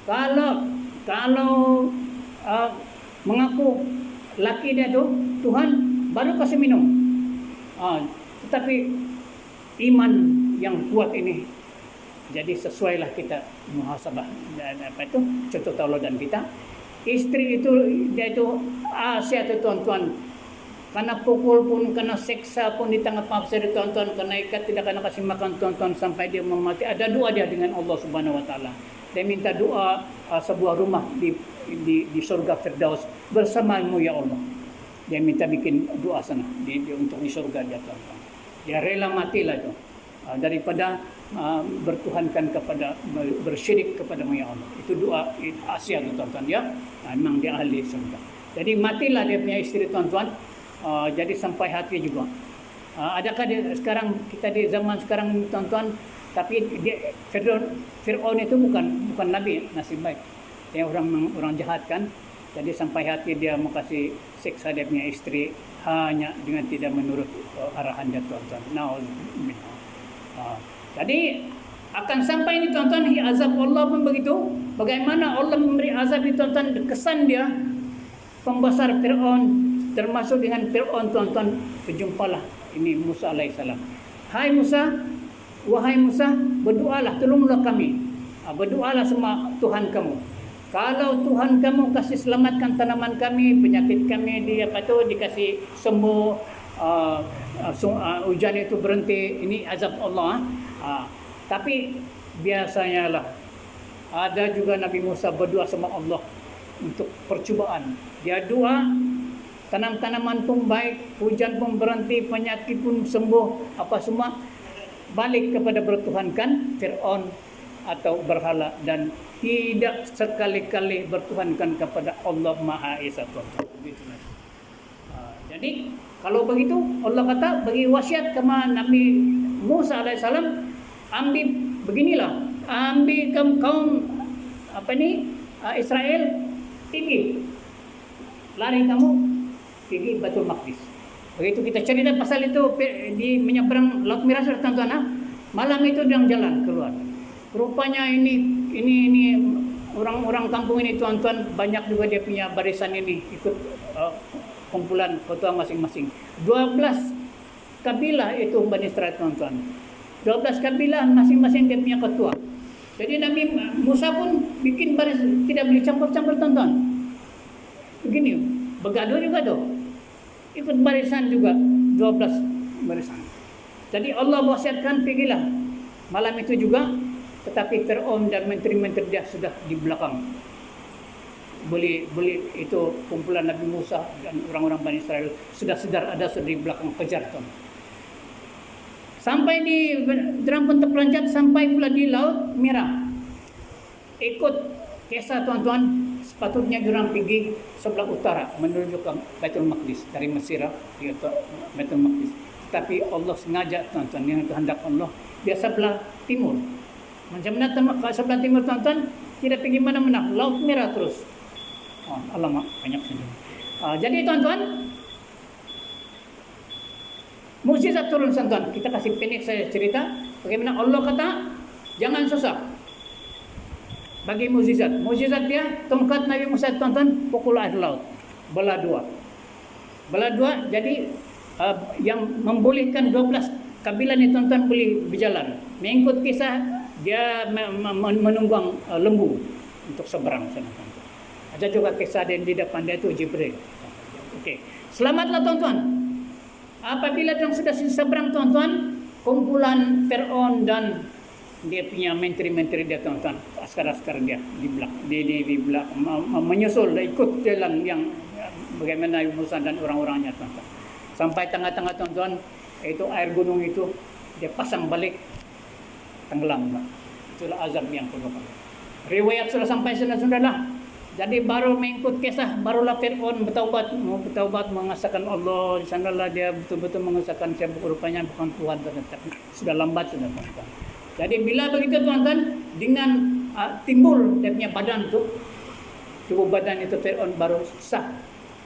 kalau mengaku laki dia tu Tuhan, baru kasih minum. Tetapi iman yang kuat ini, jadi sesuailah kita muhasabah dan contoh tauladan kita. Istri itu dia itu Asia tu, tuan-tuan, kena pukul pun, kena seksa pun di tengah pasir, tuan-tuan, kena ikat, tidak kena kasih makan, tuan-tuan, sampai dia memati. Ada doa dia dengan Allah Subhanahu Wa Taala. Dia minta doa sebuah rumah di surga Firdaus bersamamu ya Allah. Dia minta bikin doa sana untuk di surga dia, tuan-tuan. Dia rela matilah itu daripada bertuhankan kepada, bersyirik kepadamu ya Allah. Itu doa Asia tu, tuan-tuan, ya. Memang dia ahli surga. Jadi matilah dia punya istri, tuan-tuan. Jadi sampai hati juga. Adakah sekarang kita di zaman sekarang ini, tuan-tuan, tapi Fir'aun itu bukan nabi, nasib baik. Dia orang jahat kan. Jadi sampai hati dia mau kasih siksa dia punya istri hanya dengan tidak menurut arahan dia, tuan-tuan. Jadi akan sampai ini, tuan-tuan, azab Allah pun begitu. Bagaimana Allah memberi azab itu, tuan-tuan, kesan dia pembesar Fir'aun, termasuk dengan Fir'aun, tuan-tuan, berjumpalah ini Musa alaihissalam. Wahai Musa, berdoalah, tolonglah kami. Berdoalah sama Tuhan kamu. Kalau Tuhan kamu kasih selamatkan tanaman kami, penyakit kami dikasih sembuh, hujan itu berhenti, ini azab Allah. Tapi biasanya lah ada juga Nabi Musa berdoa sama Allah untuk percubaan. Dia doa, tanaman pun baik, hujan pun berhenti, penyakit pun sembuh, apa semua balik kepada bertuhankan Fir'aun atau berhala, dan tidak sekali-kali bertuhankan kepada Allah Maha Esa, tuan-tuan. Jadi kalau begitu Allah kata bagi wasiat kepada Nabi Musa alaihissalam, ambil beginilah, ambil kaum Israel, pergi, lari kamu pergi Baitul Maqdis. Begitu kita cerita pasal itu di menyeberang Laut Merah, tuan-tuan, malam itu dia jalan keluar. Rupanya ini orang-orang kampung ini, tuan-tuan, banyak juga dia punya barisan ini ikut kumpulan ketua masing-masing. 12 kabilah itu Bani Israil, tuan-tuan. 12 kabilah masing-masing dia punya ketua. Jadi Nabi Musa pun bikin baris, tidak boleh campur-campur, tuan-tuan. Begini, bergaduh juga tuh. Ikut barisan juga, 12 barisan. Jadi Allah wasiatkan, pergilah malam itu juga, tetapi Fir'aun dan menteri-menteri dia sudah di belakang. Boleh itu kumpulan Nabi Musa dan orang-orang Bani Israel sudah ada di belakang, kejar, tuan. Sampai di derang pun terpelancat, sampai pula di Laut Merah. Ikut kisah, tuan-tuan, sepatutnya diorang pergi sebelah utara menuju ke Baitul Maqdis dari Mesir ke Baitul Maqdis. Tapi Allah sengaja tuan-tuan, yang kehendak Allah dia sebelah timur. Macam mana sebelah timur tuan-tuan? Tidak pergi mana-mana, laut merah terus. Alamak, banyak sini. Jadi tuan-tuan, mukjizat turun tuan-tuan. Kita kasih pendek saya cerita bagaimana Allah kata jangan susah. Bagi mukjizat dia tongkat Nabi Musa tuan-tuan pukul air laut belah dua. Jadi yang membolehkan 12 kabilah ni tuan-tuan boleh berjalan. Mengikut kisah dia menunggang lembu untuk seberang sana tuan-tuan. Ada juga kisah di depan dia tu Jibril. Okey, selamatlah tuan-tuan. Apabila dia sudah seberang tuan-tuan, kumpulan Fir'aun dan dia punya menteri-menteri dia tuan-tuan, askar-askar dia di belakang menyusul ikut jalan yang bagaimana Nabi Musa dan orang-orangnya tuan-tuan. Sampai tengah-tengah tuan-tuan, itu air gunung itu dia pasang balik, tenggelam. Itulah azab yang kedua. Riwayat sudah sampai sana sudahlah. Jadi baru mengikut kisah, barulah Fir'aun bertaubat mengesahkan Allah. Di sanalah dia betul-betul mengesahkan siapa rupanya bukan Tuhan, tapi sudah lambat sudah tuan-tuan. Jadi bila begitu tuan-tuan, dengan timbul dia punya badan tu, tubuh badan itu Fir'aun baru sah,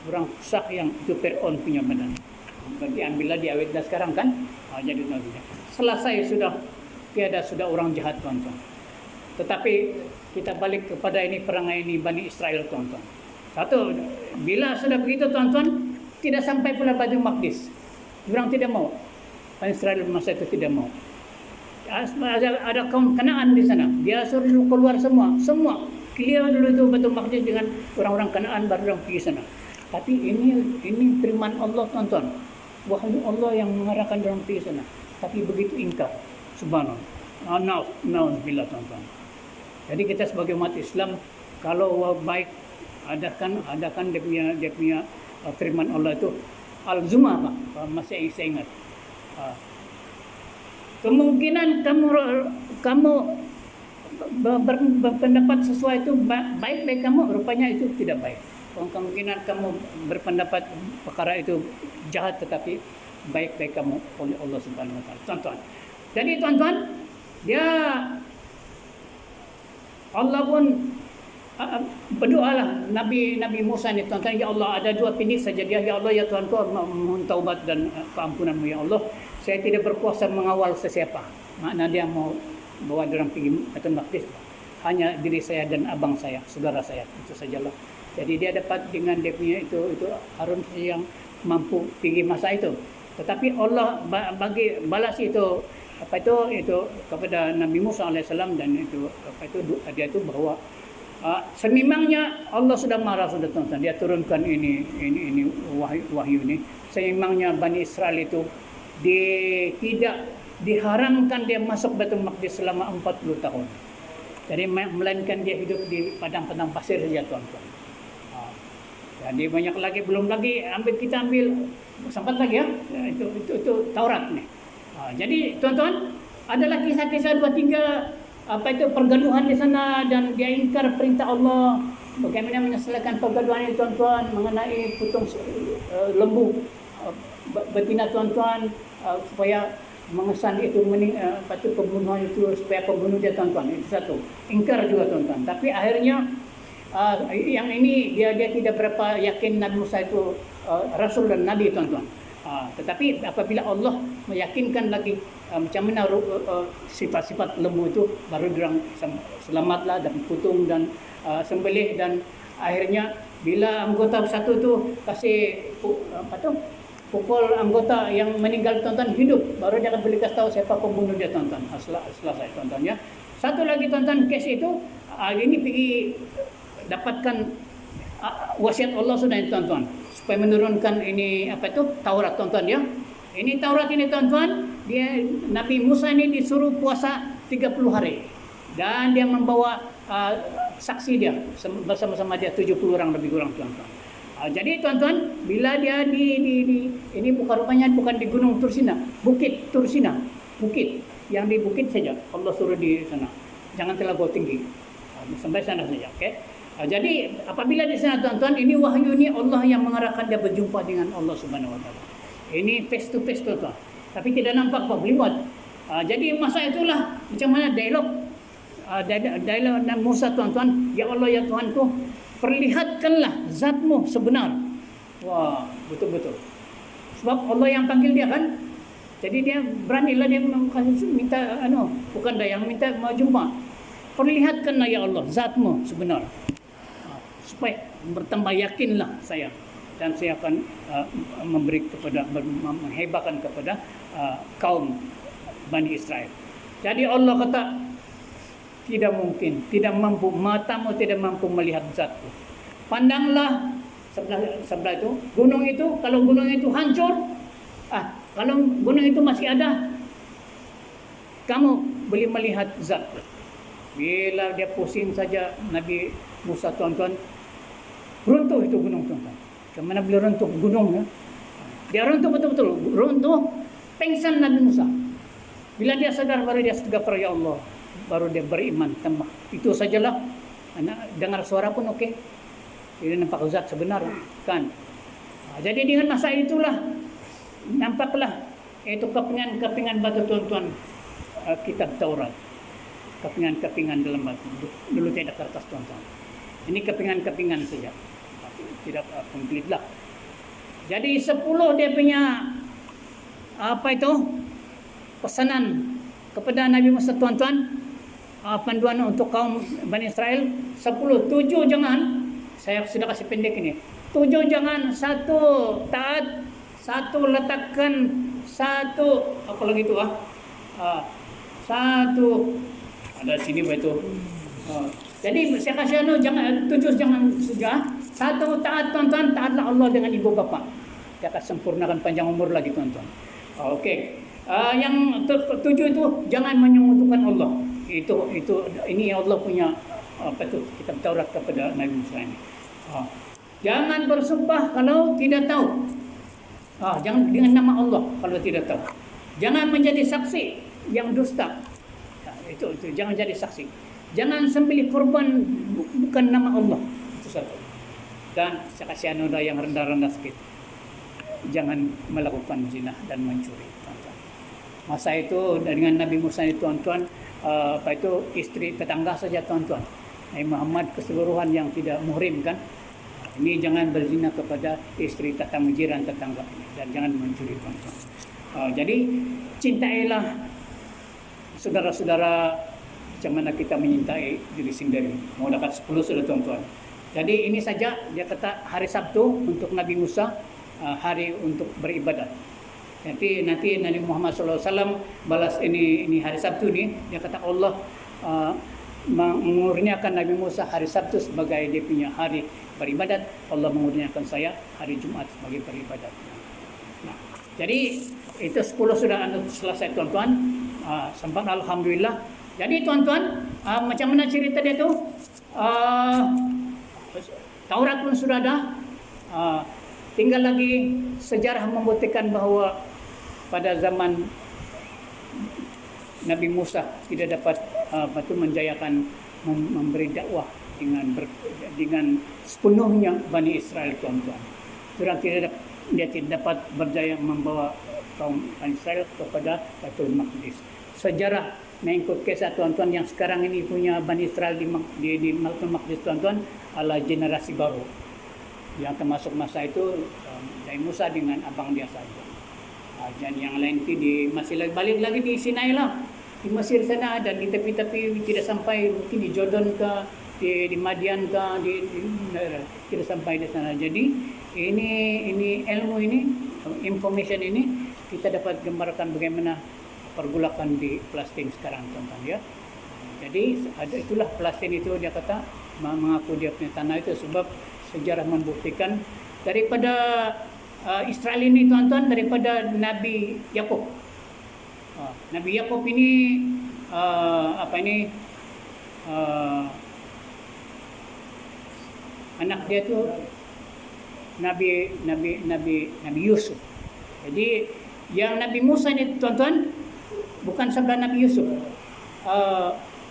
orang sah yang itu Fir'aun punya badan. Berarti ambillah dia awet dah sekarang kan? Jadi tuan-tuan, selesai sudah, tiada sudah orang jahat tuan-tuan. Tetapi kita balik kepada ini perangai ini Bani Israel tuan-tuan. Satu, bila sudah begitu tuan-tuan, tidak sampai pula Baitul Maqdis. Orang tidak mau. Bani Israel masa itu tidak mau. Ada kaum Kanaan di sana. Dia suruh keluar semua. Clear dulu itu Baitul Maqdis dengan orang-orang Kanaan, baru orang pergi sana. Tapi ini firman Allah tuan-tuan. Wahyu Allah yang mengarahkan orang pergi sana. Tapi begitu ingkar. Subhanallah. Na'udzubillah tuan-tuan. Jadi kita sebagai umat Islam, kalau baik adakan dia punya firman Allah itu Al-Zumar, masih saya ingat. Kemungkinan kamu berpendapat sesuai itu baik kamu, rupanya itu tidak baik. Kemungkinan kamu berpendapat perkara itu jahat, tetapi baik kamu oleh Allah Subhanahu Wa Taala. Tuan-tuan. Jadi tuan-tuan, dia Allah pun berdoalah Nabi Musa ni tuan-tuan, ya Allah, ada dua pindik saja dia, ya Allah, ya Tuhanku, mohon taubat dan keampunanmu ya Allah, saya tidak berkuasa mengawal sesiapa. Makna dia mau bawa orang pergi Baitul Maqdis, hanya diri saya dan abang saya, saudara saya, itu sajalah. Jadi dia dapat dengan dia punya itu Harun yang mampu pergi masa itu. Tetapi Allah bagi balas itu kepada Nabi Musa alaihissalam, dan dia itu bahwa sememangnya Allah sudah marah sudah tuan-tuan, dia turunkan ini wahyu ini. Sememangnya Bani Israel itu tidak diharamkan dia masuk Baitul Maqdis selama 40 tahun. Jadi melainkan dia hidup di padang-padang pasir saja tuan-tuan. Jadi banyak lagi, belum lagi kita ambil sempat lagi ya, itu Taurat nih. Jadi tuan-tuan, adalah kisah-kisah 2-3 pergaduhan di sana, dan dia ingkar perintah Allah. Bagaimana menyelesaikan pergaduhan ini tuan-tuan, mengenai putung lembu betina tuan-tuan, supaya mengesan itu pembunuhan itu, supaya pembunuh dia tuan-tuan. Itu satu. Ingkar juga tuan-tuan. Tapi akhirnya yang ini dia tidak berapa yakin Nabi Musa itu Rasul dan Nabi tuan-tuan. Tetapi apabila Allah meyakinkan lagi macam mana sifat-sifat lembu itu, baru dirang selamatlah dan putung dan sembelih, dan akhirnya bila anggota satu tu kasih pukul anggota yang meninggal tuan-tuan hidup, baru dia akan boleh kasih tahu siapa pembunuh dia tuan-tuan. Selesai tuan-tuan ya. Satu lagi tuan-tuan, kes itu ini pergi dapatkan wasiat Allah sudah tuan-tuan, supaya menurunkan ini Taurat tuan-tuan ya. Ini Taurat ini tuan-tuan, dia Nabi Musa ini disuruh puasa 30 hari, dan dia membawa saksi dia bersama-sama dia 70 orang lebih kurang tuan-tuan. Jadi tuan-tuan, bila dia ini rupanya bukan di Gunung Tursina, Bukit Tursina, bukit yang di bukit saja Allah suruh di sana, jangan terlalu tinggi, sampai sana saja, okey. Jadi apabila di sana tuan-tuan, ini wahyu ini Allah yang mengarahkan dia berjumpa dengan Allah Subhanahu Wa Taala. Ini face to face tuan-tuan. tapi tidak nampak Pak Beliwat. Jadi masa itulah macam mana dialog Musa, tuan-tuan, ya Allah ya Tuhanku, perlihatkanlah zatmu sebenar. Wah, betul-betul. Sebab Allah yang panggil dia kan. Jadi dia beranilah dia minta bukan dia yang minta mau jumpa. Perlihatkanlah ya Allah zatmu sebenar. Supaya bertambah yakinlah saya, dan saya akan memberi kepada menghebatkan kepada kaum Bani Israel. Jadi Allah kata tidak mungkin, tidak mampu, matamu tidak mampu melihat zatku. Pandanglah sebelah itu, gunung itu, kalau gunung itu hancur, kalau gunung itu masih ada, kamu boleh melihat zatku. Bila dia pusing saja Nabi Musa, tuan-tuan, runtuh itu gunung, tuan-tuan. Kemana boleh runtuh gunung ya? Dia runtuh betul-betul, runtuh, pengsan Nabi Musa. Bila dia sadar baru dia istighfar, ya Allah, baru dia beriman tambah. Itu sajalah. Dengar suara pun okey. Dia nampak zat sebenar kan. Jadi dengan masa itulah nampaklah itu kepingan batu, tuan-tuan, kitab Taurat. Kepingan dalam batu. Dulu tidak kertas, tuan-tuan. Ini kepingan saja. Tidak komplit lah. Jadi 10 dia punya pesanan kepada Nabi Musa, tuan-tuan, panduan untuk kaum Bani Israel. 10, 7 jangan, saya sudah kasih pendek ini. 7 jangan, 1 taat, 1 letakkan, 1 apa lagi itu 1 ada sini begitu. Jadi saya kasih jangan 7 jangan sudah. 1 taat, tuan-tuan, taatlah Allah dengan ibu bapa. Dia akan sempurnakan panjang umur lagi, tuan-tuan. Okey. Yang 7 itu jangan menyekutukan Allah. Ini Allah punya kitab Taurat kepada Nabi Musa ini. Jangan bersumpah kalau tidak tahu. Jangan dengan nama Allah kalau tidak tahu. Jangan menjadi saksi yang dusta. Itu jangan jadi saksi. Jangan sembelih kurban bukan nama Allah. Itu satu. Dan saya kasih yang rendah-rendah sedikit. Jangan melakukan zina dan mencuri, tuan-tuan. Masa itu dengan Nabi Musa itu, tuan-tuan, istri tetangga saja, tuan-tuan. Nabi Muhammad keseluruhan yang tidak muhrim kan. Ini jangan berzina kepada istri tetangga, jiran tetangga, dan jangan mencuri, tuan-tuan. Jadi cintailah saudara-saudara macam mana kita menyintai diri sendiri. Mau dekat 10 sudah, tuan-tuan. Jadi ini saja dia kata hari Sabtu untuk Nabi Musa, hari untuk beribadat. Nanti Nabi Muhammad SAW balas ini hari Sabtu ni, dia kata Allah mengurniakan Nabi Musa hari Sabtu sebagai dia punya hari beribadat. Allah mengurniakan saya hari Jumat sebagai beribadat. Nah, jadi itu 10 sudah selesai, tuan-tuan. Sampai alhamdulillah. Jadi tuan-tuan, macam mana cerita dia tu? Taurat pun sudah ada. Tinggal lagi sejarah membuktikan bahawa pada zaman Nabi Musa tidak dapat menjayakan memberi dakwah dengan sepenuhnya Bani Israel, tuan-tuan. Dia tidak dapat berjaya membawa kaum Bani Israel kepada Baitul Maqdis. Sejarah mengikut kisah, tuan-tuan, yang sekarang ini punya Bani Israel di Baitul Maqdis, tuan-tuan, adalah generasi baru yang termasuk masa itu Nabi Musa dengan abang dia saja. Dan yang lain itu masih balik lagi di Sinai lah, di Mesir sana, dan di tepi-tepi tidak sampai, mungkin di Jordan ke, di Madian ke, tidak sampai di sana. Jadi ini ilmu ini, information ini kita dapat gambarkan bagaimana pergolakan di Palestin sekarang, tuan-tuan ya. Jadi itulah Palestin itu, dia kata mengaku dia punya tanah itu sebab sejarah membuktikan daripada Israel ini, tuan-tuan, daripada Nabi Yakub. Nabi Yakub ini anak dia tu Nabi Yusuf. Jadi yang Nabi Musa ini, tuan-tuan, bukan sebelah Nabi Yusuf.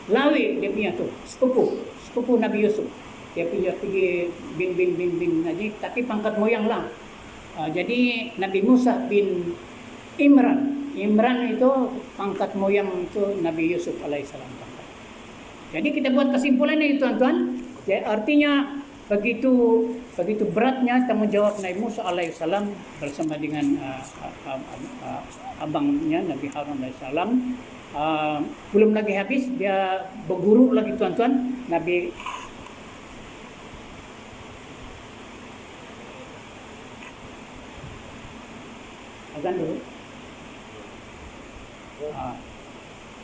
Lawi dia punya tu, sepupu Nabi Yusuf. Dia punya pergi bin aja, tapi pangkat moyang lah. Jadi Nabi Musa bin Imran Imran itu pangkat moyang itu Nabi Yusuf alaihissalam pangkat. Jadi kita buat kesimpulannya itu tuan-tuan. Ya, artinya begitu beratnya tanggung jawab Nabi Musa alaihissalam bersama dengan abangnya Nabi Harun alaihissalam. Belum lagi habis, dia berguru lagi tuan-tuan. Nabi azan dulu.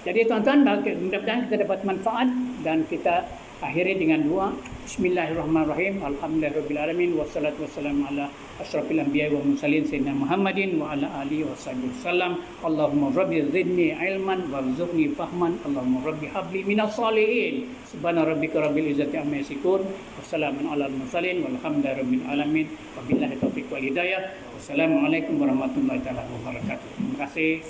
Jadi tuan-tuan, mudah-mudahan kita dapat manfaat dan kita akhiri dengan doa. Bismillahirrahmanirrahim. Alhamdulillahirabbil alamin wassalatu wassalamu ala asyrafil anbiya'i wal mursalin sayyidina Muhammadin wa ala alihi washabihi wasallam. Allahumma rabbi zidni ilman warzuqni fahman. Allahumma rabbi habli minas solihin. Subhana rabbika rabbil izzati amma yasifun. Wassalamun alal mursalin walhamdulillahirabbil alamin. Wabillahi taufiq wal hidayah. Wassalamualaikum warahmatullahi wabarakatuh. Terima kasih.